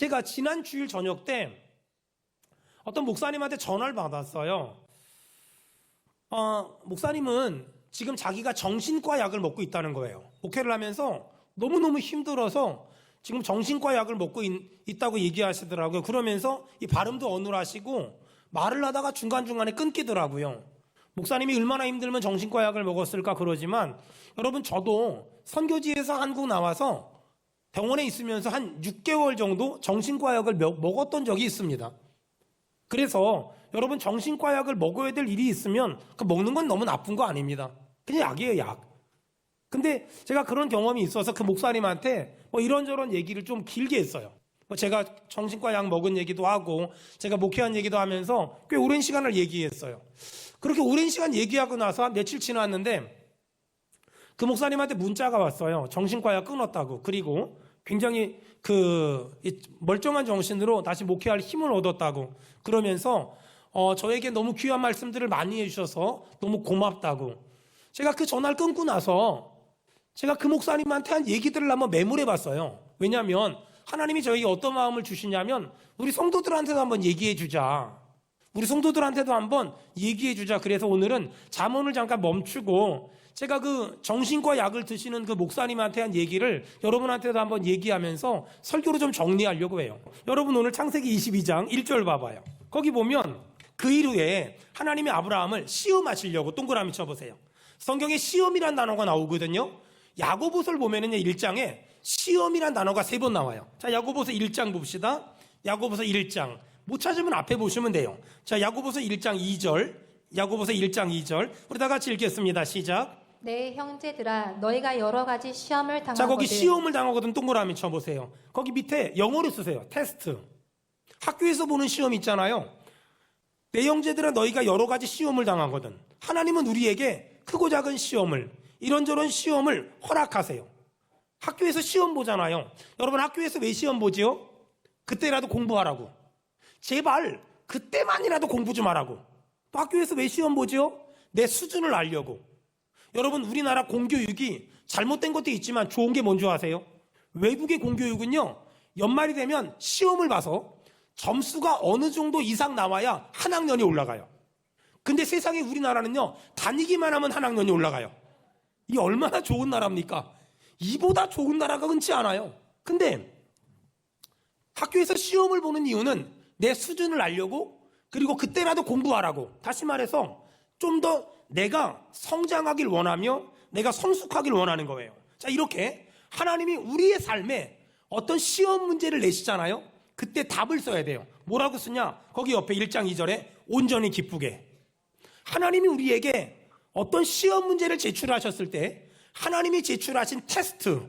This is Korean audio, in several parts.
제가 지난 주일 저녁 때 어떤 목사님한테 전화를 받았어요. 목사님은 지금 자기가 정신과 약을 먹고 있다는 거예요. 목회를 하면서 너무너무 힘들어서 지금 정신과 약을 먹고 있다고 얘기하시더라고요. 그러면서 이 발음도 어눌하시고 말을 하다가 중간중간에 끊기더라고요. 목사님이 얼마나 힘들면 정신과 약을 먹었을까 그러지만 여러분, 저도 선교지에서 한국 나와서 병원에 있으면서 한 6개월 정도 정신과 약을 먹었던 적이 있습니다. 그래서 여러분, 정신과 약을 먹어야 될 일이 있으면 그 먹는 건 너무 나쁜 거 아닙니다. 그냥 약이에요, 약. 근데 제가 그런 경험이 있어서 그 목사님한테 이런저런 얘기를 좀 길게 했어요. 제가 정신과 약 먹은 얘기도 하고 제가 목회한 얘기도 하면서 꽤 오랜 시간을 얘기했어요. 그렇게 오랜 시간 얘기하고 나서 한 며칠 지났는데 그 목사님한테 문자가 왔어요. 정신과 약 끊었다고. 그리고 굉장히 멀쩡한 정신으로 다시 목회할 힘을 얻었다고. 그러면서 저에게 너무 귀한 말씀들을 많이 해주셔서 너무 고맙다고. 제가 그 전화를 끊고 나서 제가 그 목사님한테 한 얘기들을 한번 메모해 봤어요. 왜냐하면 하나님이 저에게 어떤 마음을 주시냐면 우리 성도들한테도 한번 얘기해 주자. 우리 성도들한테도 한번 얘기해 주자. 그래서 오늘은 잠언을 잠깐 멈추고 제가 그 정신과 약을 드시는 그 목사님한테 한 얘기를 여러분한테도 한번 얘기하면서 설교로 좀 정리하려고 해요. 여러분, 오늘 창세기 22장 1절 봐봐요. 거기 보면 그 일 후에 하나님이 아브라함을 시험하시려고 동그라미 쳐보세요. 성경에 시험이란 단어가 나오거든요. 야고보서를 보면은요, 1장에 시험이란 단어가 3번 나와요. 자, 야고보서 1장 봅시다. 야고보서 1장. 못 찾으면 앞에 보시면 돼요. 자, 야고보서 1장 2절. 야고보서 1장 2절. 우리 다 같이 읽겠습니다. 시작. 내 형제들아, 너희가 여러 가지 시험을 당하거든. 자, 거기 시험을 당하거든 동그라미 쳐보세요. 거기 밑에 영어로 쓰세요. 테스트. 학교에서 보는 시험 있잖아요. 내 형제들아, 너희가 여러 가지 시험을 당하거든. 하나님은 우리에게 크고 작은 시험을, 이런저런 시험을 허락하세요. 학교에서 시험 보잖아요. 여러분, 학교에서 왜 시험 보지요? 그때라도 공부하라고. 제발 그때만이라도 공부 좀 하라고. 또 학교에서 왜 시험 보지요? 내 수준을 알려고. 여러분, 우리나라 공교육이 잘못된 것도 있지만 좋은 게 뭔지 아세요? 외국의 공교육은요, 연말이 되면 시험을 봐서 점수가 어느 정도 이상 나와야 한 학년이 올라가요. 근데 세상에 우리나라는요, 다니기만 하면 한 학년이 올라가요. 이 얼마나 좋은 나라입니까? 이보다 좋은 나라가 흔치 않아요. 근데 학교에서 시험을 보는 이유는 내 수준을 알려고, 그리고 그때라도 공부하라고. 다시 말해서 좀 더 내가 성장하길 원하며 내가 성숙하길 원하는 거예요. 자, 이렇게 하나님이 우리의 삶에 어떤 시험 문제를 내시잖아요. 그때 답을 써야 돼요. 뭐라고 쓰냐? 거기 옆에 1장 2절에 온전히 기쁘게. 하나님이 우리에게 어떤 시험 문제를 제출하셨을 때 하나님이 제출하신 테스트,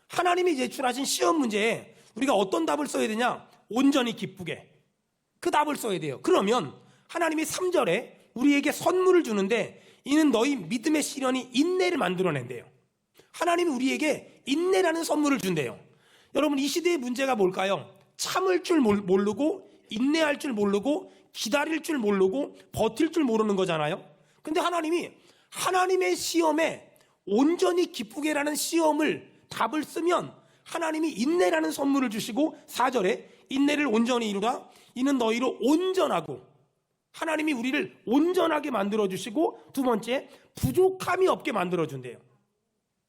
하나님이 제출하신 시험 문제에 우리가 어떤 답을 써야 되냐? 온전히 기쁘게. 그 답을 써야 돼요. 그러면 하나님이 3절에 우리에게 선물을 주는데 이는 너희 믿음의 시련이 인내를 만들어낸대요. 하나님이 우리에게 인내라는 선물을 준대요. 여러분, 이 시대의 문제가 뭘까요? 참을 줄 모르고, 인내할 줄 모르고, 기다릴 줄 모르고, 버틸 줄 모르는 거잖아요. 근데 하나님이 하나님의 시험에 온전히 기쁘게라는 시험을 답을 쓰면 하나님이 인내라는 선물을 주시고 4절에 인내를 온전히 이루라. 이는 너희로 온전하고, 하나님이 우리를 온전하게 만들어주시고, 두 번째, 부족함이 없게 만들어준대요.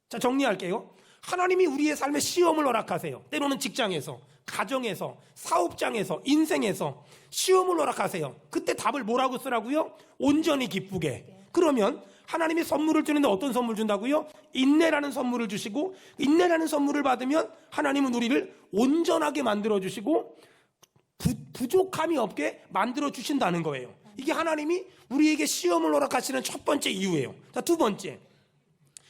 자, 정리할게요. 하나님이 우리의 삶에 시험을 허락하세요. 때로는 직장에서, 가정에서, 사업장에서, 인생에서 시험을 허락하세요. 그때 답을 뭐라고 쓰라고요? 온전히 기쁘게. 그러면 하나님이 선물을 주는데 어떤 선물 준다고요? 인내라는 선물을 주시고, 인내라는 선물을 받으면 하나님은 우리를 온전하게 만들어주시고 부족함이 없게 만들어주신다는 거예요. 이게 하나님이 우리에게 시험을 허락하시는 첫 번째 이유예요. 자, 두 번째,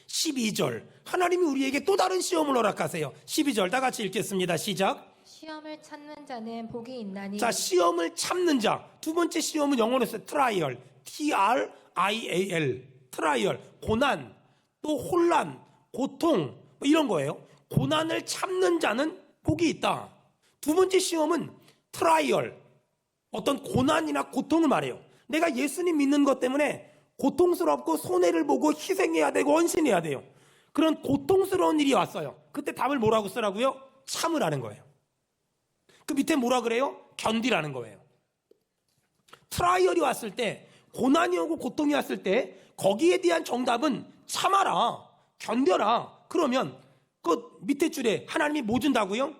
12절. 하나님이 우리에게 또 다른 시험을 허락하세요. 12절 다 같이 읽겠습니다. 시작. 시험을 찾는 자는 복이 있나니. 자, 시험을 참는 자. 두 번째 시험은 영어로 써요. 트라이얼. TRIAL. 트라이얼. 고난, 또 혼란, 고통, 이런 거예요. 고난을 참는 자는 복이 있다. 두 번째 시험은 트라이얼. 어떤 고난이나 고통을 말해요. 내가 예수님 믿는 것 때문에 고통스럽고 손해를 보고 희생해야 되고 헌신해야 돼요. 그런 고통스러운 일이 왔어요. 그때 답을 뭐라고 쓰라고요? 참으라는 거예요. 그 밑에 뭐라 그래요? 견디라는 거예요. 트라이얼이 왔을 때, 고난이 오고 고통이 왔을 때 거기에 대한 정답은 참아라, 견뎌라. 그러면 그 밑에 줄에 하나님이 뭐 준다고요?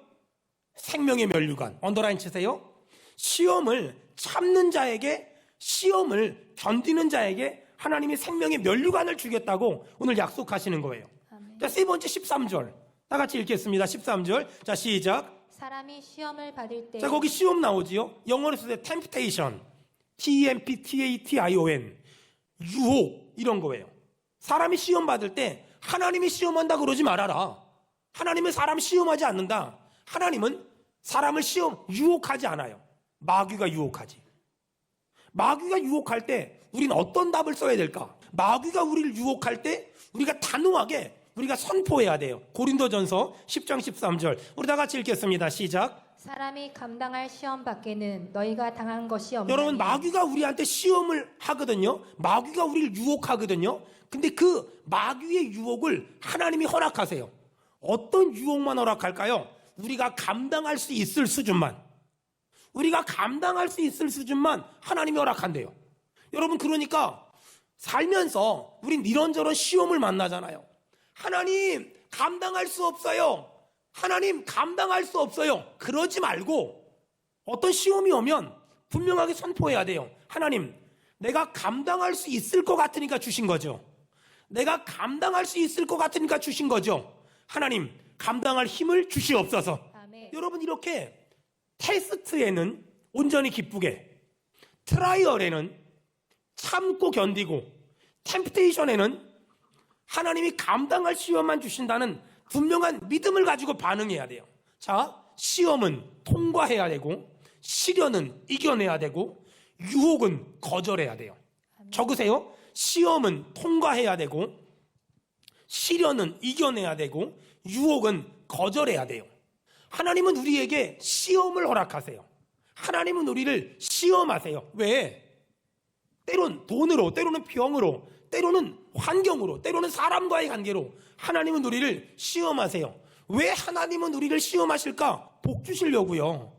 생명의 면류관. 언더라인 치세요. 시험을 참는 자에게, 시험을 견디는 자에게 하나님이 생명의 면류관을 주겠다고 오늘 약속하시는 거예요. 아멘. 자, 세 번째 13절. 다 같이 읽겠습니다. 13절. 자, 시작. 사람이 시험을 받을 때 자, 거기 시험 나오지요. 영어로 쓸 때 temptation. temptation. 유혹. 이런 거예요. 사람이 시험 받을 때 하나님이 시험한다 그러지 말아라. 하나님은 사람 시험하지 않는다. 하나님은 사람을 유혹하지 않아요. 마귀가 유혹하지. 마귀가 유혹할 때 우리는 어떤 답을 써야 될까? 마귀가 우리를 유혹할 때 우리가 단호하게 우리가 선포해야 돼요. 고린도전서 10장 13절. 우리 다 같이 읽겠습니다. 시작. 사람이 감당할 시험 밖에는 너희가 당한 것이 없나니. 여러분, 마귀가 우리한테 시험을 하거든요. 마귀가 우리를 유혹하거든요. 근데 그 마귀의 유혹을 하나님이 허락하세요. 어떤 유혹만 허락할까요? 우리가 감당할 수 있을 수준만. 우리가 감당할 수 있을 수준만 하나님이 허락한대요. 여러분, 그러니까 살면서 우린 이런저런 시험을 만나잖아요. 하나님, 감당할 수 없어요. 하나님, 감당할 수 없어요. 그러지 말고 어떤 시험이 오면 분명하게 선포해야 돼요. 하나님, 내가 감당할 수 있을 것 같으니까 주신 거죠. 내가 감당할 수 있을 것 같으니까 주신 거죠. 하나님, 감당할 힘을 주시옵소서. 아멘. 여러분, 이렇게 테스트에는 온전히 기쁘게, 트라이얼에는 참고 견디고, 템프테이션에는 하나님이 감당할 시험만 주신다는 분명한 믿음을 가지고 반응해야 돼요. 자, 시험은 통과해야 되고, 시련은 이겨내야 되고, 유혹은 거절해야 돼요. 적으세요. 시험은 통과해야 되고, 시련은 이겨내야 되고, 유혹은 거절해야 돼요. 하나님은 우리에게 시험을 허락하세요. 하나님은 우리를 시험하세요. 왜? 때론 돈으로, 때로는 병으로, 때로는 환경으로, 때로는 사람과의 관계로 하나님은 우리를 시험하세요. 왜 하나님은 우리를 시험하실까? 복 주시려고요.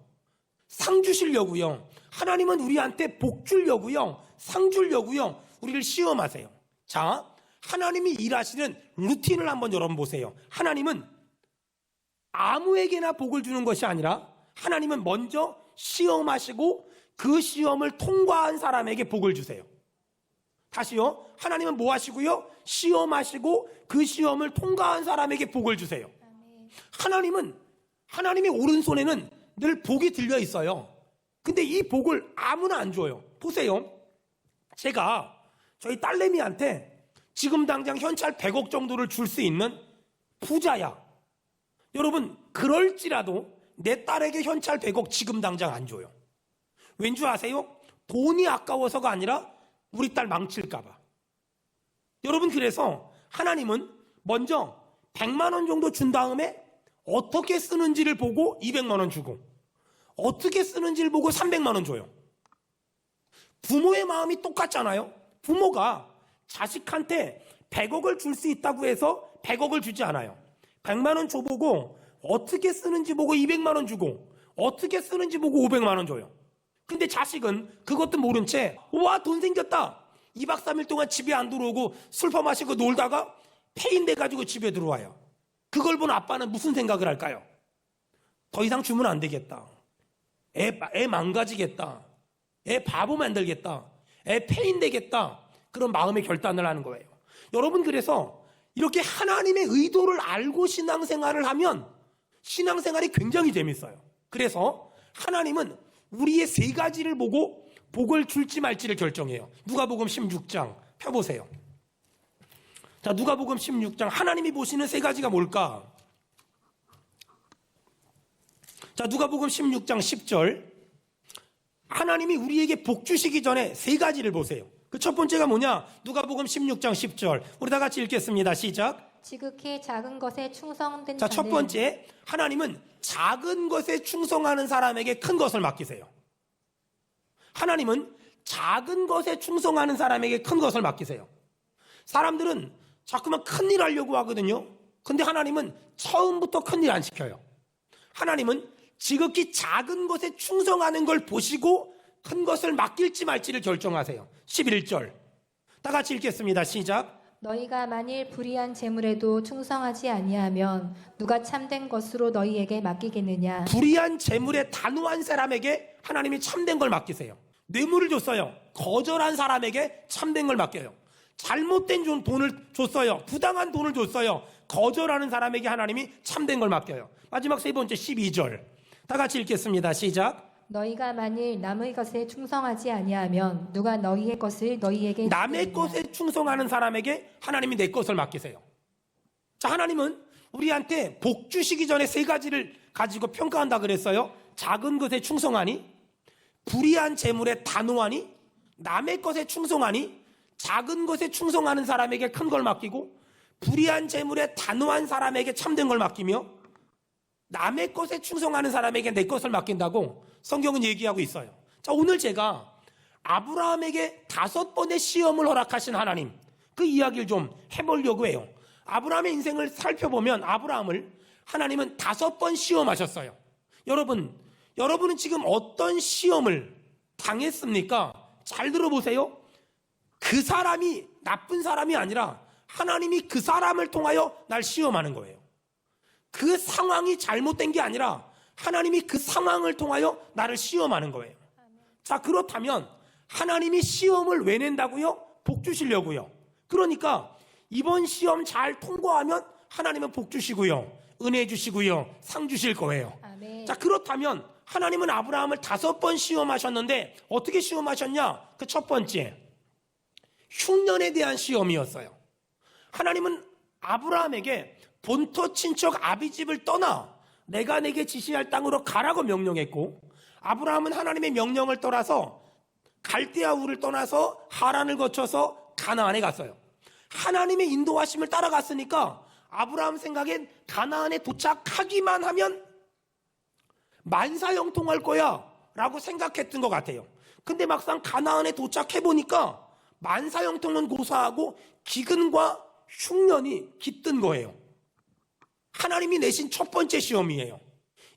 상 주시려고요. 하나님은 우리한테 복 주려고요. 상 주려고요. 우리를 시험하세요. 자, 하나님이 일하시는 루틴을 한번 여러분 보세요. 하나님은 아무에게나 복을 주는 것이 아니라 하나님은 먼저 시험하시고 그 시험을 통과한 사람에게 복을 주세요. 다시요. 하나님은 뭐 하시고요? 시험하시고 그 시험을 통과한 사람에게 복을 주세요. 아멘. 하나님의 오른손에는 늘 복이 들려 있어요. 근데 이 복을 아무나 안 줘요. 보세요. 제가 저희 딸내미한테 지금 당장 현찰 100억 정도를 줄 수 있는 부자야. 여러분, 그럴지라도 내 딸에게 현찰 100억 지금 당장 안 줘요. 왠지 아세요? 돈이 아까워서가 아니라 우리 딸 망칠까봐. 여러분, 그래서 하나님은 먼저 100만 원 정도 준 다음에 어떻게 쓰는지를 보고 200만 원 주고, 어떻게 쓰는지를 보고 300만 원 줘요. 부모의 마음이 똑같잖아요. 부모가 자식한테 100억을 줄 수 있다고 해서 100억을 주지 않아요. 100만 원 줘보고 어떻게 쓰는지 보고 200만 원 주고, 어떻게 쓰는지 보고 500만 원 줘요. 근데 자식은 그것도 모른 채, 와, 돈 생겼다. 2박 3일 동안 집에 안 들어오고 술 퍼마시고 놀다가 폐인돼가지고 집에 들어와요. 그걸 본 아빠는 무슨 생각을 할까요? 더 이상 주면 안 되겠다. 애 망가지겠다. 애 바보 만들겠다. 애 폐인되겠다. 그런 마음의 결단을 하는 거예요. 여러분, 그래서 이렇게 하나님의 의도를 알고 신앙생활을 하면 신앙생활이 굉장히 재밌어요. 그래서 하나님은 우리의 세 가지를 보고 복을 줄지 말지를 결정해요. 누가복음 16장 펴보세요. 자, 누가복음 16장 하나님이 보시는 세 가지가 뭘까? 자, 누가복음 16장 10절. 하나님이 우리에게 복 주시기 전에 세 가지를 보세요. 그 첫 번째가 뭐냐? 누가복음 16장 10절. 우리 다 같이 읽겠습니다. 시작. 지극히 작은 것에 충성된 자, 첫 자는 번째, 하나님은 작은 것에 충성하는 사람에게 큰 것을 맡기세요. 하나님은 작은 것에 충성하는 사람에게 큰 것을 맡기세요. 사람들은 자꾸만 큰 일 하려고 하거든요. 근데 하나님은 처음부터 큰 일 안 시켜요. 하나님은 지극히 작은 것에 충성하는 걸 보시고 큰 것을 맡길지 말지를 결정하세요. 11절. 다 같이 읽겠습니다. 시작. 너희가 만일 불의한 재물에도 충성하지 아니하면 누가 참된 것으로 너희에게 맡기겠느냐. 불의한 재물에 단호한 사람에게 하나님이 참된 걸 맡기세요. 뇌물을 줬어요. 거절한 사람에게 참된 걸 맡겨요. 잘못된 돈을 줬어요. 부당한 돈을 줬어요. 거절하는 사람에게 하나님이 참된 걸 맡겨요. 마지막 세 번째 12절. 다 같이 읽겠습니다. 시작. 너희가 만일 남의 것에 충성하지 아니하면 누가 너희의 것을 너희에게 남의 주겠느냐. 것에 충성하는 사람에게 하나님이 내 것을 맡기세요. 자, 하나님은 우리한테 복 주시기 전에 세 가지를 가지고 평가한다 그랬어요. 작은 것에 충성하니, 불의한 재물에 단호하니, 남의 것에 충성하니, 작은 것에 충성하는 사람에게 큰 걸 맡기고, 불의한 재물에 단호한 사람에게 참된 걸 맡기며, 남의 것에 충성하는 사람에게 내 것을 맡긴다고 성경은 얘기하고 있어요. 자, 오늘 제가 아브라함에게 5번의 시험을 허락하신 하나님, 그 이야기를 좀 해보려고 해요. 아브라함의 인생을 살펴보면 아브라함을 하나님은 5번 시험하셨어요. 여러분은 지금 어떤 시험을 당했습니까? 잘 들어보세요. 그 사람이 나쁜 사람이 아니라 하나님이 그 사람을 통하여 날 시험하는 거예요. 그 상황이 잘못된 게 아니라 하나님이 그 상황을 통하여 나를 시험하는 거예요. 자, 그렇다면 하나님이 시험을 왜 낸다고요? 복 주시려고요. 그러니까 이번 시험 잘 통과하면 하나님은 복 주시고요, 은혜 주시고요, 상 주실 거예요. 아멘. 자, 그렇다면 하나님은 아브라함을 5번 시험하셨는데 어떻게 시험하셨냐? 그 첫 번째, 흉년에 대한 시험이었어요. 하나님은 아브라함에게 본토 친척 아비집을 떠나 내가 내게 지시할 땅으로 가라고 명령했고, 아브라함은 하나님의 명령을 떠나서 갈대아 우를 떠나서 하란을 거쳐서 가나안에 갔어요. 하나님의 인도하심을 따라갔으니까 아브라함 생각엔 가나안에 도착하기만 하면 만사형통할 거야 라고 생각했던 것 같아요. 근데 막상 가나안에 도착해보니까 만사형통은 고사하고 기근과 흉년이 깃든 거예요. 하나님이 내신 첫 번째 시험이에요.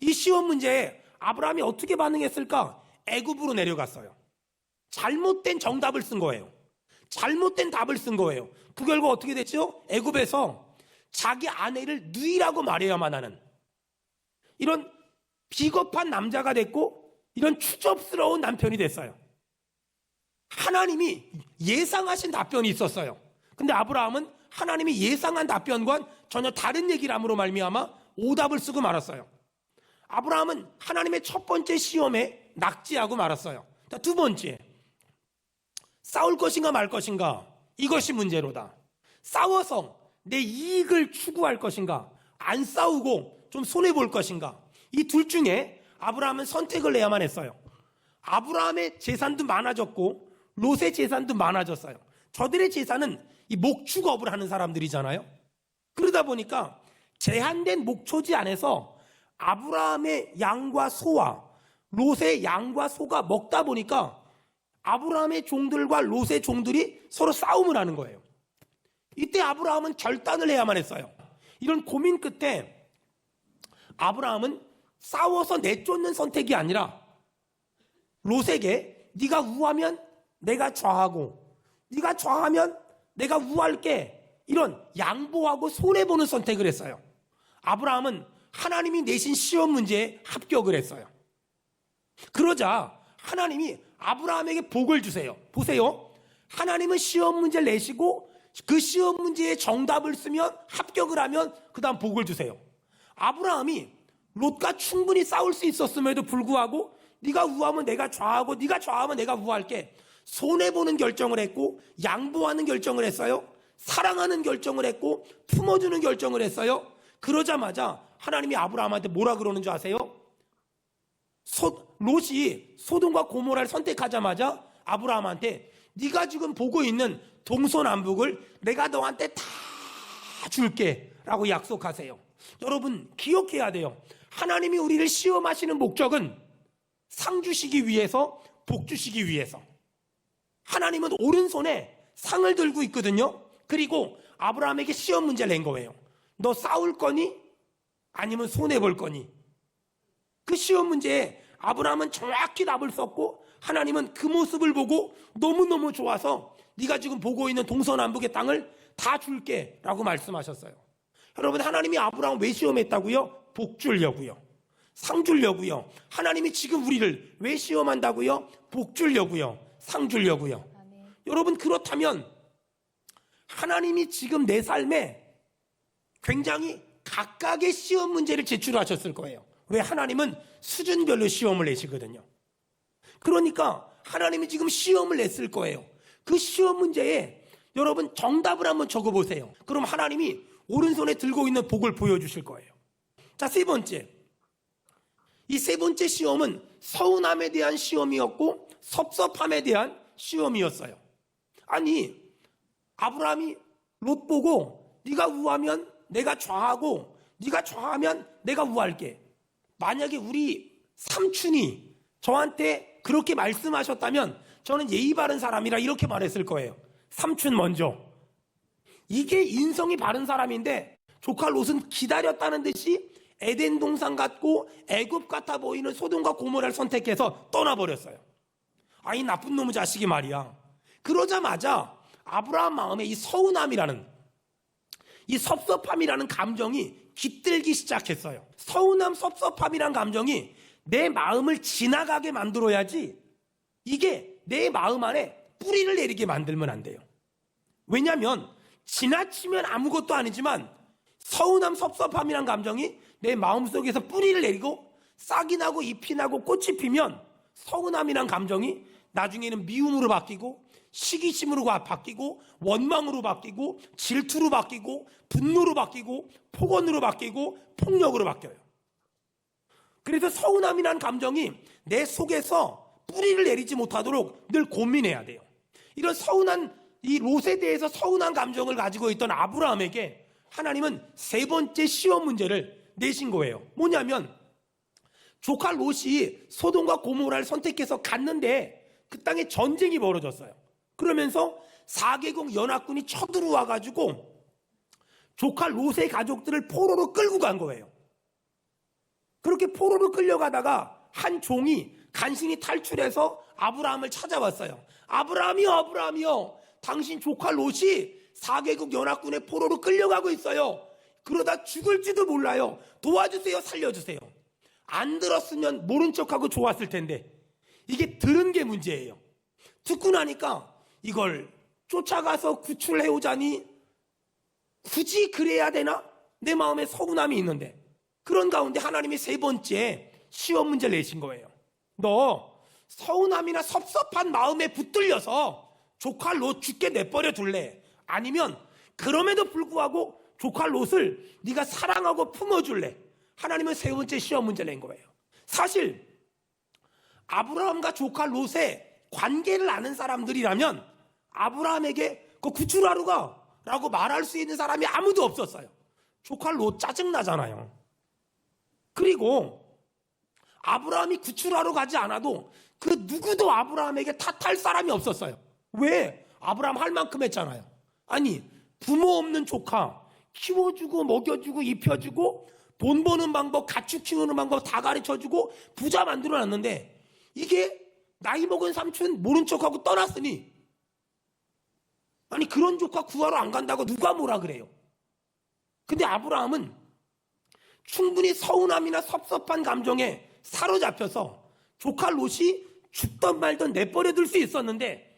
이 시험 문제에 아브라함이 어떻게 반응했을까? 애굽으로 내려갔어요. 잘못된 정답을 쓴 거예요. 잘못된 답을 쓴 거예요. 그 결과 어떻게 됐죠? 애굽에서 자기 아내를 누이라고 말해야만 하는 이런 비겁한 남자가 됐고, 이런 추접스러운 남편이 됐어요. 하나님이 예상하신 답변이 있었어요. 근데 아브라함은 하나님이 예상한 답변과는 전혀 다른 얘기를 함으로 말미암아 오답을 쓰고 말았어요. 아브라함은 하나님의 첫 번째 시험에 낙지하고 말았어요. 자, 두 번째, 싸울 것인가 말 것인가, 이것이 문제로다. 싸워서 내 이익을 추구할 것인가, 안 싸우고 좀 손해볼 것인가, 이 둘 중에 아브라함은 선택을 해야만 했어요. 아브라함의 재산도 많아졌고 롯의 재산도 많아졌어요. 저들의 재산은 이 목축업을 하는 사람들이잖아요. 그러다 보니까 제한된 목초지 안에서 아브라함의 양과 소와 롯의 양과 소가 먹다 보니까 아브라함의 종들과 롯의 종들이 서로 싸움을 하는 거예요. 이때 아브라함은 결단을 해야만 했어요. 이런 고민 끝에 아브라함은 싸워서 내쫓는 선택이 아니라 롯에게 네가 우하면 내가 좌하고 네가 좌하면 내가 우할게, 이런 양보하고 손해보는 선택을 했어요. 아브라함은 하나님이 내신 시험 문제에 합격을 했어요. 그러자 하나님이 아브라함에게 복을 주세요. 보세요. 하나님은 시험 문제를 내시고 그 시험 문제의 정답을 쓰면, 합격을 하면 그 다음 복을 주세요. 아브라함이 롯과 충분히 싸울 수 있었음에도 불구하고 네가 우하면 내가 좌하고 네가 좌하면 내가 우할게, 손해보는 결정을 했고 양보하는 결정을 했어요. 사랑하는 결정을 했고 품어주는 결정을 했어요. 그러자마자 하나님이 아브라함한테 뭐라 그러는 줄 아세요? 롯이 소돔과 고모라를 선택하자마자 아브라함한테 네가 지금 보고 있는 동서남북을 내가 너한테 다 줄게 라고 약속하세요. 여러분 기억해야 돼요. 하나님이 우리를 시험하시는 목적은 상 주시기 위해서, 복 주시기 위해서. 하나님은 오른손에 상을 들고 있거든요. 그리고 아브라함에게 시험 문제를 낸 거예요. 너 싸울 거니? 아니면 손해볼 거니? 그 시험 문제에 아브라함은 정확히 답을 썼고 하나님은 그 모습을 보고 너무너무 좋아서 네가 지금 보고 있는 동서남북의 땅을 다 줄게 라고 말씀하셨어요. 여러분, 하나님이 아브라함 왜 시험했다고요? 복 주려고요. 상 주려고요. 하나님이 지금 우리를 왜 시험한다고요? 복 주려고요. 상 주려고요. 아멘. 여러분, 그렇다면 하나님이 지금 내 삶에 굉장히 각각의 시험 문제를 제출하셨을 거예요. 왜? 하나님은 수준별로 시험을 내시거든요. 그러니까 하나님이 지금 시험을 냈을 거예요. 그 시험 문제에 여러분 정답을 한번 적어보세요. 그럼 하나님이 오른손에 들고 있는 복을 보여주실 거예요. 자, 세 번째. 이 세 번째 시험은 서운함에 대한 시험이었고 섭섭함에 대한 시험이었어요. 아니, 아브라함이 롯 보고 네가 우하면 내가 좌하고 네가 좌하면 내가 우할게. 만약에 우리 삼촌이 저한테 그렇게 말씀하셨다면 저는 예의 바른 사람이라 이렇게 말했을 거예요. 삼촌 먼저. 이게 인성이 바른 사람인데 조카 롯은 기다렸다는 듯이 에덴 동산 같고 애굽 같아 보이는 소돔과 고모라를 선택해서 떠나버렸어요. 아이 나쁜 놈의 자식이 말이야. 그러자마자 아브라함 마음에 이 서운함이라는, 이 섭섭함이라는 감정이 깃들기 시작했어요. 서운함, 섭섭함이라는 감정이 내 마음을 지나가게 만들어야지 이게 내 마음 안에 뿌리를 내리게 만들면 안 돼요. 왜냐하면 지나치면 아무것도 아니지만 서운함, 섭섭함이란 감정이 내 마음속에서 뿌리를 내리고 싹이 나고 잎이 나고 꽃이 피면 서운함이란 감정이 나중에는 미움으로 바뀌고 시기심으로 바뀌고 원망으로 바뀌고 질투로 바뀌고 분노로 바뀌고 폭언으로 바뀌고 폭력으로 바뀌어요. 그래서 서운함이란 감정이 내 속에서 뿌리를 내리지 못하도록 늘 고민해야 돼요. 이런 서운한 이 롯에 대해서 서운한 감정을 가지고 있던 아브라함에게 하나님은 세 번째 시험 문제를 내신 거예요. 뭐냐면 조카 롯이 소돔과 고모라를 선택해서 갔는데 그 땅에 전쟁이 벌어졌어요. 그러면서 4개국 연합군이 쳐들어와 가지고 조카 롯의 가족들을 포로로 끌고 간 거예요. 그렇게 포로로 끌려가다가 한 종이 간신히 탈출해서 아브라함을 찾아왔어요. 아브라함이요, 아브라함이요. 당신 조카 롯이 4개국 연합군의 포로로 끌려가고 있어요. 그러다 죽을지도 몰라요. 도와주세요, 살려주세요. 안 들었으면 모른 척하고 좋았을 텐데 이게 들은 게 문제예요. 듣고 나니까 이걸 쫓아가서 구출해오자니 굳이 그래야 되나? 내 마음에 서운함이 있는데 그런 가운데 하나님이 세 번째 시험 문제를 내신 거예요. 너 서운함이나 섭섭한 마음에 붙들려서 조카 롯 죽게 내버려 둘래? 아니면 그럼에도 불구하고 조카 롯을 네가 사랑하고 품어줄래? 하나님은 세 번째 시험 문제를 낸 거예요. 사실 아브라함과 조카 롯의 관계를 아는 사람들이라면 아브라함에게 그 구출하러 가 라고 말할 수 있는 사람이 아무도 없었어요. 조카 롯 짜증나잖아요. 그리고 아브라함이 구출하러 가지 않아도 그 누구도 아브라함에게 탓할 사람이 없었어요. 왜? 아브라함 할 만큼 했잖아요. 아니, 부모 없는 조카 키워주고 먹여주고 입혀주고 돈 버는 방법, 가축 키우는 방법 다 가르쳐주고 부자 만들어놨는데 이게 나이 먹은 삼촌 모른 척하고 떠났으니 아니 그런 조카 구하러 안 간다고 누가 뭐라 그래요. 근데 아브라함은 충분히 서운함이나 섭섭한 감정에 사로잡혀서 조카 롯이 죽던 말던 내버려둘 수 있었는데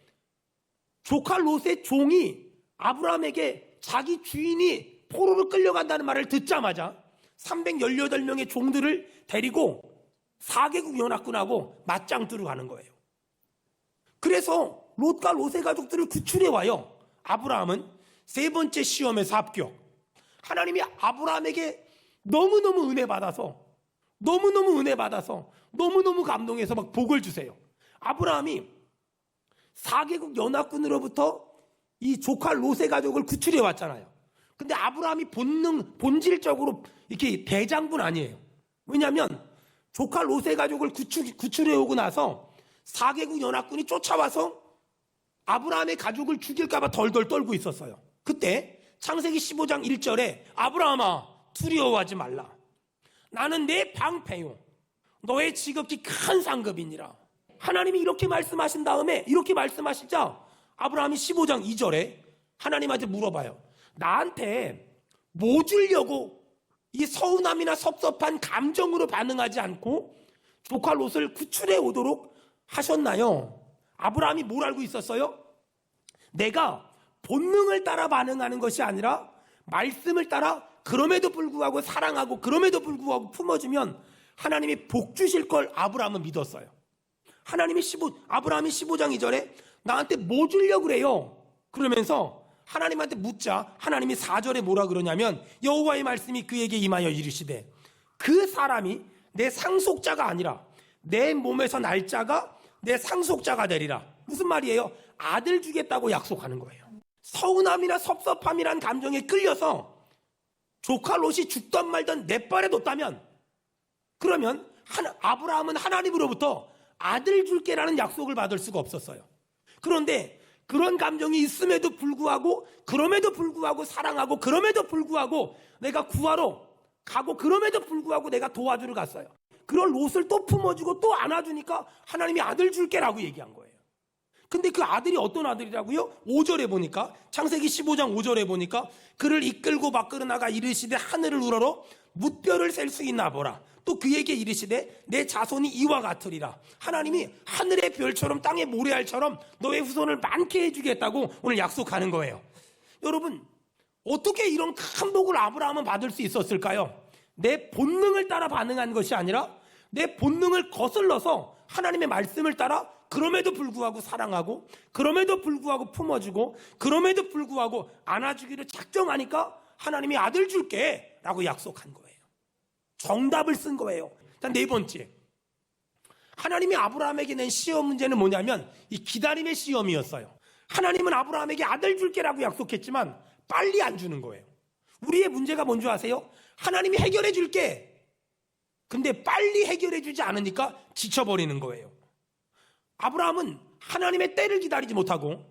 조카 롯의 종이 아브라함에게 자기 주인이 포로로 끌려간다는 말을 듣자마자 318명의 종들을 데리고 4개국 연합군하고 맞짱 뜨러 가는 거예요. 그래서 롯과 롯의 가족들을 구출해 와요. 아브라함은 세 번째 시험에서 합격. 하나님이 아브라함에게 너무너무 은혜 받아서 너무너무 감동해서 막 복을 주세요. 아브라함이 4개국 연합군으로부터 이 조카 롯의 가족을 구출해 왔잖아요. 근데 아브라함이 본질적으로 이렇게 대장군 아니에요. 왜냐하면 조카 롯의 가족을 구출해 오고 나서 4개국 연합군이 쫓아와서 아브라함의 가족을 죽일까봐 덜덜 떨고 있었어요. 그때 창세기 15장 1절에 아브라함아 두려워하지 말라. 나는 내 방패요. 너의 지극히 큰 상급이니라. 하나님이 이렇게 말씀하신 다음에 이렇게 말씀하시자 아브라함이 15장 2절에 하나님한테 물어봐요. 나한테 뭐 주려고 이 서운함이나 섭섭한 감정으로 반응하지 않고 조카 롯을 구출해 오도록 하셨나요? 아브라함이 뭘 알고 있었어요? 내가 본능을 따라 반응하는 것이 아니라 말씀을 따라 그럼에도 불구하고 사랑하고 그럼에도 불구하고 품어주면 하나님이 복 주실 걸 아브라함은 믿었어요. 아브라함이 15장 2절에 나한테 뭐 주려고 그래요? 그러면서 하나님한테 묻자 하나님이 4절에 뭐라 그러냐면 여호와의 말씀이 그에게 임하여 이르시되 그 사람이 내 상속자가 아니라 내 몸에서 날 자가 내 상속자가 되리라. 무슨 말이에요? 아들 주겠다고 약속하는 거예요. 서운함이나 섭섭함이란 감정에 끌려서 조카 롯이 죽던 말던 내 발에 뒀다면 그러면 아브라함은 하나님으로부터 아들 줄게라는 약속을 받을 수가 없었어요. 그런데 그런 감정이 있음에도 불구하고 그럼에도 불구하고 사랑하고 그럼에도 불구하고 내가 구하러 가고 그럼에도 불구하고 내가 도와주러 갔어요. 그런 롯을 또 품어주고 또 안아주니까 하나님이 아들 줄게라고 얘기한 거예요. 근데 그 아들이 어떤 아들이라고요? 5절에 보니까 창세기 15장 5절에 보니까 그를 이끌고 밖으로 나가 이르시되 하늘을 우러러 뭇별을 셀 수 있나 보라. 또 그에게 이르시되 내 자손이 이와 같으리라. 하나님이 하늘의 별처럼 땅의 모래알처럼 너의 후손을 많게 해주겠다고 오늘 약속하는 거예요. 여러분 어떻게 이런 큰 복을 아브라함은 받을 수 있었을까요? 내 본능을 따라 반응한 것이 아니라 내 본능을 거슬러서 하나님의 말씀을 따라 그럼에도 불구하고 사랑하고 그럼에도 불구하고 품어주고 그럼에도 불구하고 안아주기를 작정하니까 하나님이 아들 줄게 라고 약속한 거예요. 정답을 쓴 거예요. 자, 네 번째, 하나님이 아브라함에게 낸 시험 문제는 뭐냐면 이 기다림의 시험이었어요. 하나님은 아브라함에게 아들 줄게라고 약속했지만 빨리 안 주는 거예요. 우리의 문제가 뭔지 아세요? 하나님이 해결해 줄게, 근데 빨리 해결해 주지 않으니까 지쳐버리는 거예요. 아브라함은 하나님의 때를 기다리지 못하고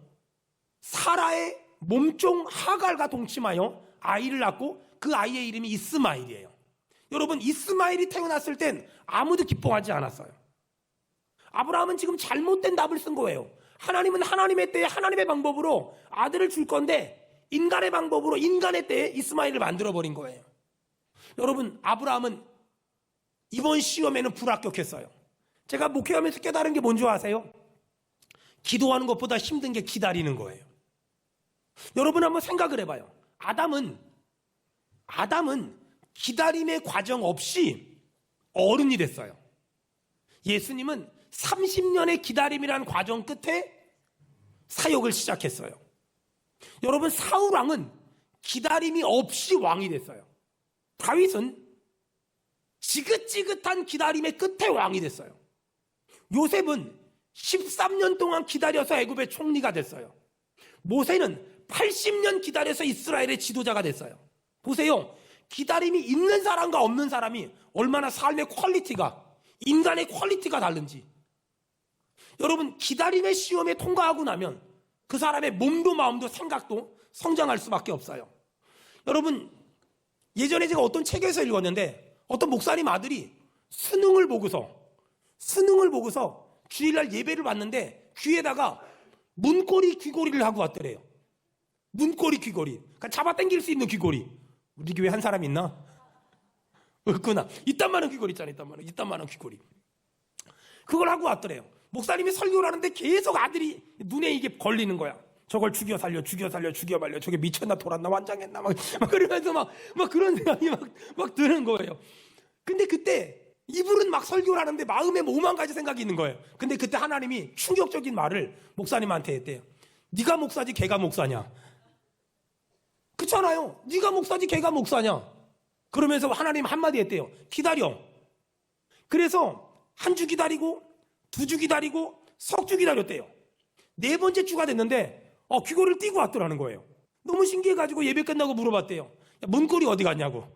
사라의 몸종 하갈과 동침하여 아이를 낳고 그 아이의 이름이 이스마엘이에요. 여러분 이스마엘이 태어났을 땐 아무도 기뻐하지 않았어요. 아브라함은 지금 잘못된 답을 쓴 거예요. 하나님은 하나님의 때에 하나님의 방법으로 아들을 줄 건데 인간의 방법으로 인간의 때에 이스마엘을 만들어버린 거예요. 여러분 아브라함은 이번 시험에는 불합격했어요. 제가 목회하면서 깨달은 게 뭔지 아세요? 기도하는 것보다 힘든 게 기다리는 거예요. 여러분 한번 생각을 해봐요. 아담은 기다림의 과정 없이 어른이 됐어요. 예수님은 30년의 기다림이라는 과정 끝에 사역을 시작했어요. 여러분 사울왕은 기다림이 없이 왕이 됐어요. 다윗은 지긋지긋한 기다림의 끝에 왕이 됐어요. 요셉은 13년 동안 기다려서 애굽의 총리가 됐어요. 모세는 80년 기다려서 이스라엘의 지도자가 됐어요. 보세요. 기다림이 있는 사람과 없는 사람이 얼마나 삶의 퀄리티가, 인간의 퀄리티가 다른지. 여러분 기다림의 시험에 통과하고 나면 그 사람의 몸도 마음도 생각도 성장할 수밖에 없어요. 여러분 예전에 제가 어떤 책에서 읽었는데 어떤 목사님 아들이 수능을 보고서 주일날 예배를 봤는데 귀에다가 문고리 귀고리를 하고 왔더래요. 문고리 귀고리. 그러니까 잡아당길 수 있는 귀고리. 우리 교회 한 사람 있나? 없구나. 이딴만한 귀고리 있잖아. 이딴만한 귀고리. 그걸 하고 왔더래요. 목사님이 설교를 하는데 계속 아들이 눈에 이게 걸리는 거야. 저걸 죽여 살려 저게 미쳤나 돌았나 완장했나 막 그러면서 막 그런 생각이 막 드는 거예요. 근데 그때 이분은 막 설교를 하는데 마음에 뭐 5만 가지 생각이 있는 거예요. 근데 그때 하나님이 충격적인 말을 목사님한테 했대요. 네가 목사지 걔가 목사냐? 그렇잖아요. 네가 목사지 걔가 목사냐? 그러면서 하나님 한마디 했대요. 기다려. 그래서 한 주 기다리고 2주 기다리고 석 주 기다렸대요. 4번째 주가 됐는데 귀고리를 띄고 왔더라는 거예요. 너무 신기해가지고 예배 끝나고 물어봤대요. 야, 문고리 어디 갔냐고.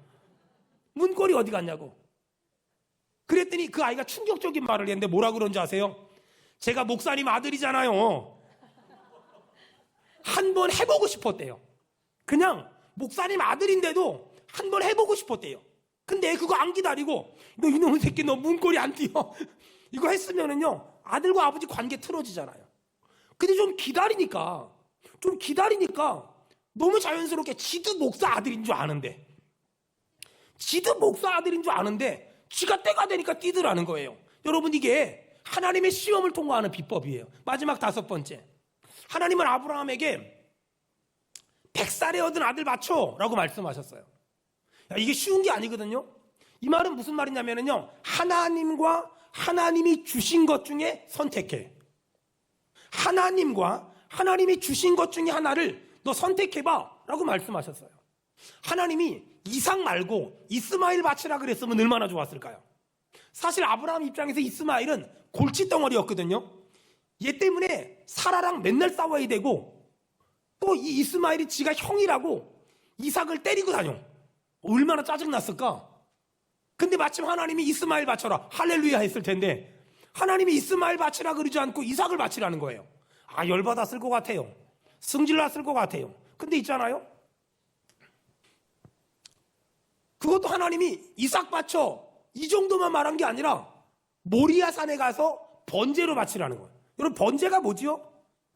그랬더니 그 아이가 충격적인 말을 했는데 뭐라 그런지 아세요? 제가 목사님 아들이잖아요. 한번 해보고 싶었대요. 그냥 목사님 아들인데도 한번 해보고 싶었대요. 근데 그거 안 기다리고 너 이놈의 새끼 너 문고리 안 띄어 이거 했으면은요 아들과 아버지 관계 틀어지잖아요. 근데 좀 기다리니까 너무 자연스럽게 지도 목사 아들인 줄 아는데 지가 때가 되니까 뛰더라는 거예요. 여러분 이게 하나님의 시험을 통과하는 비법이에요. 마지막 5번째, 하나님은 아브라함에게 100살에 얻은 아들 바쳐 라고 말씀하셨어요. 이게 쉬운 게 아니거든요. 이 말은 무슨 말이냐면요, 하나님이 주신 것 중에 선택해. 하나님이 주신 것 중에 하나를 너 선택해봐 라고 말씀하셨어요. 하나님이 이삭 말고 이스마엘 바치라 그랬으면 얼마나 좋았을까요? 사실 아브라함 입장에서 이스마엘은 골칫덩어리였거든요. 얘 때문에 사라랑 맨날 싸워야 되고 또 이 이스마엘이 지가 형이라고 이삭을 때리고 다녀. 얼마나 짜증났을까? 근데 마침 하나님이 이스마엘 바쳐라 할렐루야 했을 텐데 하나님이 이스마엘 바치라 그러지 않고 이삭을 바치라는 거예요. 열받았을 것 같아요. 승질났을 것 같아요. 근데 있잖아요, 그것도 하나님이 이삭 바쳐 이 정도만 말한 게 아니라 모리아 산에 가서 번제로 바치라는 거예요. 여러분, 번제가 뭐지요?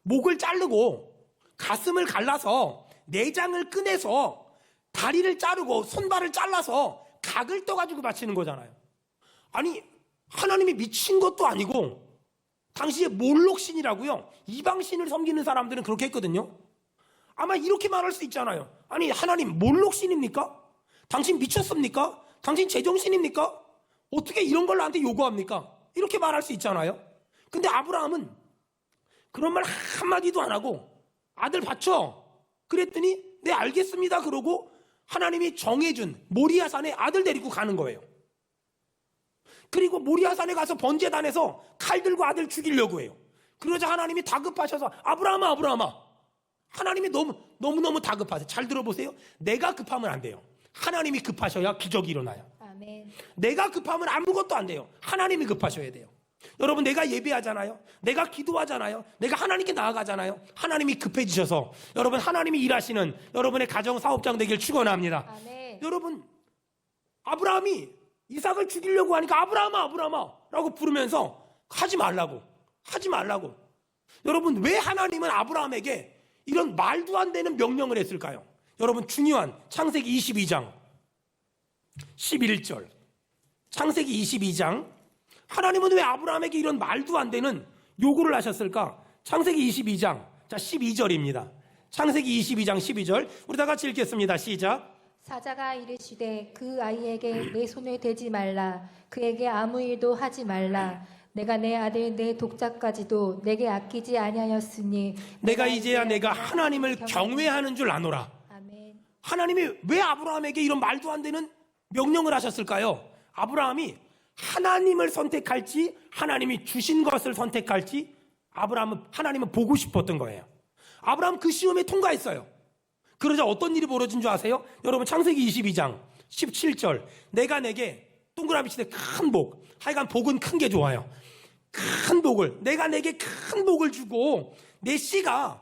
목을 자르고 가슴을 갈라서 내장을 꺼내서 다리를 자르고 손발을 잘라서 각을 떠가지고 바치는 거잖아요. 아니, 하나님이 미친 것도 아니고 당시에 몰록신이라고요, 이방신을 섬기는 사람들은 그렇게 했거든요. 아마 이렇게 말할 수 있잖아요. 아니, 하나님 몰록신입니까? 당신 미쳤습니까? 당신 제정신입니까? 어떻게 이런 걸 나한테 요구합니까? 이렇게 말할 수 있잖아요. 근데 아브라함은 그런 말 한마디도 안 하고 아들 바쳐 그랬더니 네 알겠습니다 그러고 하나님이 정해준 모리아산에 아들 데리고 가는 거예요. 그리고 모리아산에 가서 번제단에서 칼 들고 아들 죽이려고 해요. 그러자 하나님이 다급하셔서 아브라함아, 하나님이 너무너무 다급하세요. 잘 들어보세요. 내가 급하면 안 돼요. 하나님이 급하셔야 기적이 일어나요. 아멘. 내가 급하면 아무것도 안 돼요. 하나님이 급하셔야 돼요. 여러분, 내가 예배하잖아요. 내가 기도하잖아요. 내가 하나님께 나아가잖아요. 하나님이 급해지셔서 여러분, 하나님이 일하시는 여러분의 가정 사업장 되길 축원합니다. 아멘. 여러분, 아브라함이 이삭을 죽이려고 하니까 아브라함아 라고 부르면서 하지 말라고. 여러분, 왜 하나님은 아브라함에게 이런 말도 안 되는 명령을 했을까요? 여러분, 중요한 창세기 22장 11절, 창세기 22장, 하나님은 왜 아브라함에게 이런 말도 안 되는 요구를 하셨을까? 창세기 22장 12절입니다. 창세기 22장 12절, 우리 다 같이 읽겠습니다. 시작. 사자가 이르시되 그 아이에게 내 손을 대지 말라, 그에게 아무 일도 하지 말라. 내가 내 아들 내 독자까지도 내게 아끼지 아니하였으니 내가 이제야 내가 하나님을 경외하는 줄 아노라. 아멘. 하나님이 왜 아브라함에게 이런 말도 안 되는 명령을 하셨을까요? 아브라함이 하나님을 선택할지 하나님이 주신 것을 선택할지 하나님은 보고 싶었던 거예요. 아브라함 그 시험에 통과했어요. 그러자 어떤 일이 벌어진 줄 아세요? 여러분, 창세기 22장 17절, 내가 내게 동그라미 치되 큰 복, 하여간 복은 큰 게 좋아요. 내가 내게 큰 복을 주고 내 씨가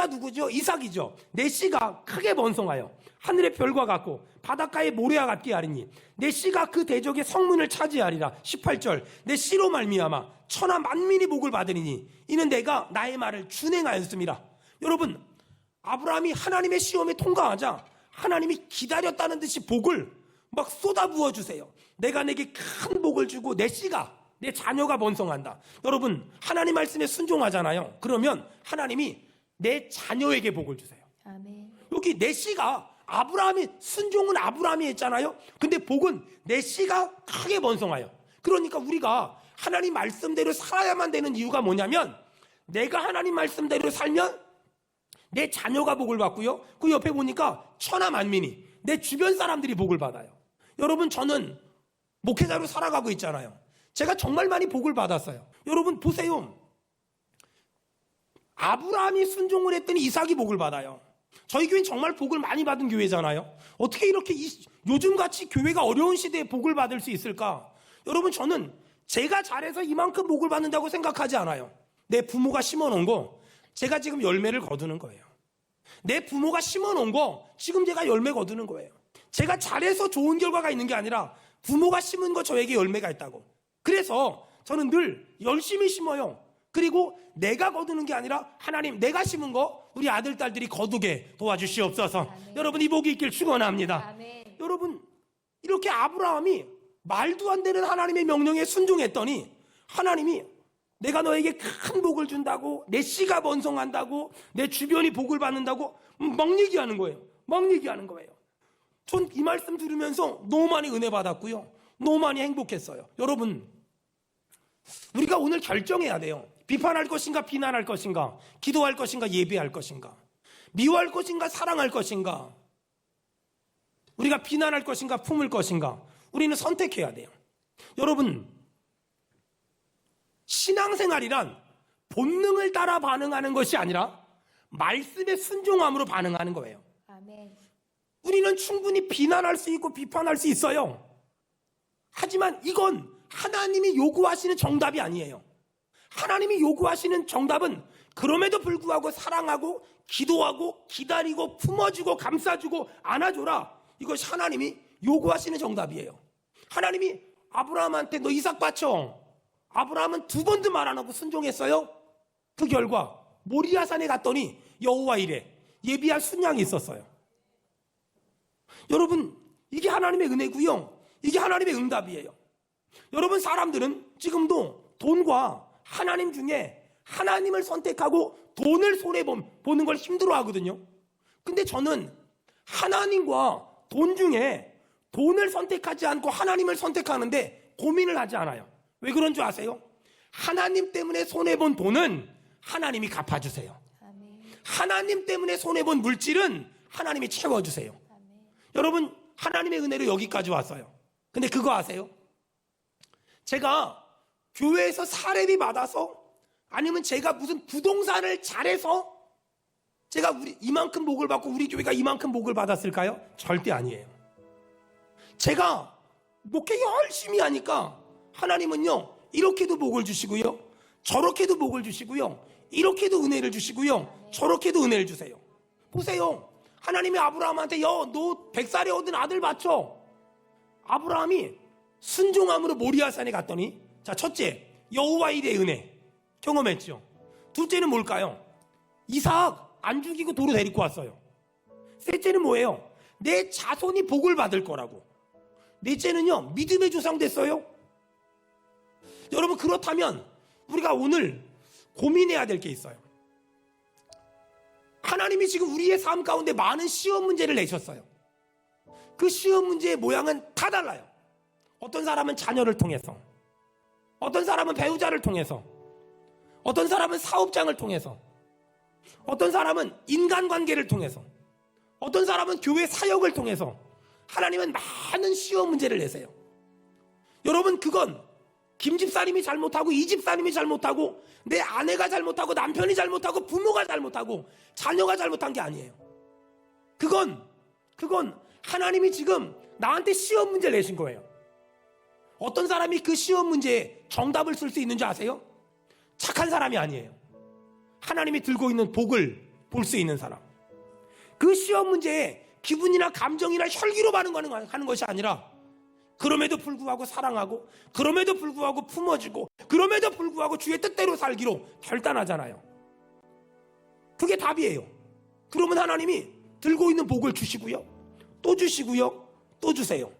누구죠? 이삭이죠. 내 씨가 크게 번성하여 하늘의 별과 같고 바닷가의 모래와 같게 하리니 내 씨가 그 대적의 성문을 차지하리라. 18절, 내 씨로 말미암아 천하 만민이 복을 받으리니 이는 내가 나의 말을 준행하였습니다. 여러분, 아브라함이 하나님의 시험에 통과하자 하나님이 기다렸다는 듯이 복을 막 쏟아부어 주세요. 내가 내게 큰 복을 주고 내 씨가, 내 자녀가 번성한다. 여러분, 하나님 말씀에 순종하잖아요. 그러면 하나님이 내 자녀에게 복을 주세요. 아멘. 여기 내 씨가, 순종은 아브라함이 했잖아요. 근데 복은 내 씨가 크게 번성하여. 그러니까 우리가 하나님 말씀대로 살아야만 되는 이유가 뭐냐면, 내가 하나님 말씀대로 살면 내 자녀가 복을 받고요, 그 옆에 보니까 천하 만민이, 내 주변 사람들이 복을 받아요. 여러분, 저는 목회자로 살아가고 있잖아요. 제가 정말 많이 복을 받았어요. 여러분 보세요. 아브라함이 순종을 했더니 이삭이 복을 받아요. 저희 교회는 정말 복을 많이 받은 교회잖아요. 어떻게 이렇게 요즘같이 교회가 어려운 시대에 복을 받을 수 있을까? 여러분, 저는 제가 잘해서 이만큼 복을 받는다고 생각하지 않아요. 내 부모가 심어놓은 거 제가 지금 열매를 거두는 거예요. 내 부모가 심어놓은 거 지금 제가 열매 거두는 거예요. 제가 잘해서 좋은 결과가 있는 게 아니라 부모가 심은 거 저에게 열매가 있다고. 그래서 저는 늘 열심히 심어요. 그리고 내가 거두는 게 아니라 하나님, 내가 심은 거 우리 아들, 딸들이 거두게 도와주시옵소서. 아멘. 여러분, 이 복이 있길 축원합니다. 아멘. 여러분, 이렇게 아브라함이 말도 안 되는 하나님의 명령에 순종했더니 하나님이 내가 너에게 큰 복을 준다고, 내 씨가 번성한다고, 내 주변이 복을 받는다고 막 얘기하는 거예요. 막 얘기하는 거예요. 전 이 말씀 들으면서 너무 많이 은혜 받았고요. 너무 많이 행복했어요. 여러분, 우리가 오늘 결정해야 돼요. 비판할 것인가, 비난할 것인가, 기도할 것인가, 예배할 것인가, 미워할 것인가, 사랑할 것인가, 우리가 비난할 것인가, 품을 것인가, 우리는 선택해야 돼요. 여러분, 신앙생활이란 본능을 따라 반응하는 것이 아니라 말씀에 순종함으로 반응하는 거예요. 아멘. 우리는 충분히 비난할 수 있고 비판할 수 있어요. 하지만 이건 하나님이 요구하시는 정답이 아니에요. 하나님이 요구하시는 정답은 그럼에도 불구하고 사랑하고 기도하고 기다리고 품어주고 감싸주고 안아줘라. 이것이 하나님이 요구하시는 정답이에요. 하나님이 아브라함한테 너 이삭 바쳐. 아브라함은 두 번도 말 안 하고 순종했어요. 그 결과 모리아산에 갔더니 여호와 이레 예비한 순양이 있었어요. 여러분, 이게 하나님의 은혜고요. 이게 하나님의 응답이에요. 여러분, 사람들은 지금도 돈과 하나님 중에 하나님을 선택하고 돈을 손해보는 걸 힘들어 하거든요. 근데 저는 하나님과 돈 중에 돈을 선택하지 않고 하나님을 선택하는데 고민을 하지 않아요. 왜 그런 줄 아세요? 하나님 때문에 손해본 돈은 하나님이 갚아주세요. 아멘. 하나님 때문에 손해본 물질은 하나님이 채워주세요. 아멘. 여러분, 하나님의 은혜로 여기까지 왔어요. 근데 그거 아세요? 제가 교회에서 사례비 받아서, 아니면 제가 무슨 부동산을 잘해서 제가 이만큼 복을 받고 우리 교회가 이만큼 복을 받았을까요? 절대 아니에요. 제가 목회 열심히 하니까 하나님은요, 이렇게도 복을 주시고요, 저렇게도 복을 주시고요, 이렇게도 은혜를 주시고요, 저렇게도 은혜를 주세요. 보세요. 하나님이 아브라함한테 너 100살에 얻은 아들 바쳐. 아브라함이 순종함으로 모리아산에 갔더니, 자, 첫째, 여호와 일의 은혜 경험했죠. 둘째는 뭘까요? 이삭 안 죽이고 도로 데리고 왔어요. 셋째는 뭐예요? 내 자손이 복을 받을 거라고. 넷째는요, 믿음의 조상 됐어요. 여러분, 그렇다면 우리가 오늘 고민해야 될 게 있어요. 하나님이 지금 우리의 삶 가운데 많은 시험 문제를 내셨어요. 그 시험 문제의 모양은 다 달라요. 어떤 사람은 자녀를 통해서, 어떤 사람은 배우자를 통해서, 어떤 사람은 사업장을 통해서, 어떤 사람은 인간관계를 통해서, 어떤 사람은 교회 사역을 통해서 하나님은 많은 시험 문제를 내세요. 여러분, 그건 김 집사님이 잘못하고 이 집사님이 잘못하고 내 아내가 잘못하고 남편이 잘못하고 부모가 잘못하고 자녀가 잘못한 게 아니에요. 그건 하나님이 지금 나한테 시험 문제를 내신 거예요. 어떤 사람이 그 시험 문제에 정답을 쓸 수 있는 줄 아세요? 착한 사람이 아니에요. 하나님이 들고 있는 복을 볼 수 있는 사람. 그 시험 문제에 기분이나 감정이나 혈기로 반응하는 것이 아니라, 그럼에도 불구하고 사랑하고, 그럼에도 불구하고 품어주고, 그럼에도 불구하고 주의 뜻대로 살기로 결단하잖아요. 그게 답이에요. 그러면 하나님이 들고 있는 복을 주시고요, 또 주시고요, 또 주세요.